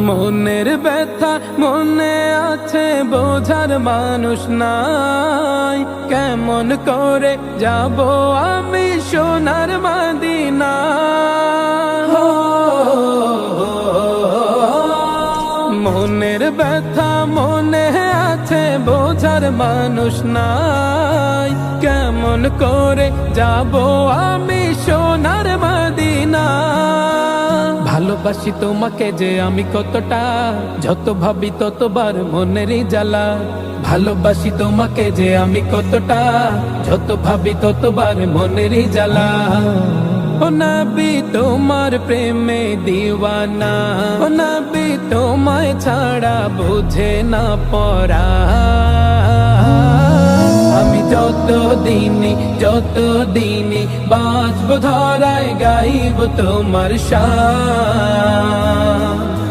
মনের ব্যথা মনে আছে, বোঝার মানুষ নাই। কেমন করে যাব আমি সোনার মদিনা? মনের ব্যথা মনে আছে, বোঝার মানুষ নাই। কেমন করে যাব আমি সোনার মদিনা? ভালোবাসি তোমাকে যে আমি কতটা, যত ভাবি ততবার মনেরই জ্বালা। ভালোবাসি তোমাকে যে আমি কতটা, যত ভাবি ততবার মনেরই জ্বালা। ও নবী তোমার প্রেমে দিওয়ানা, ও নবী তোমায় ছাড়া বুঝে না পরা। আমি যত দিনে বাঁচব ধরায় গাইব তোমার শান।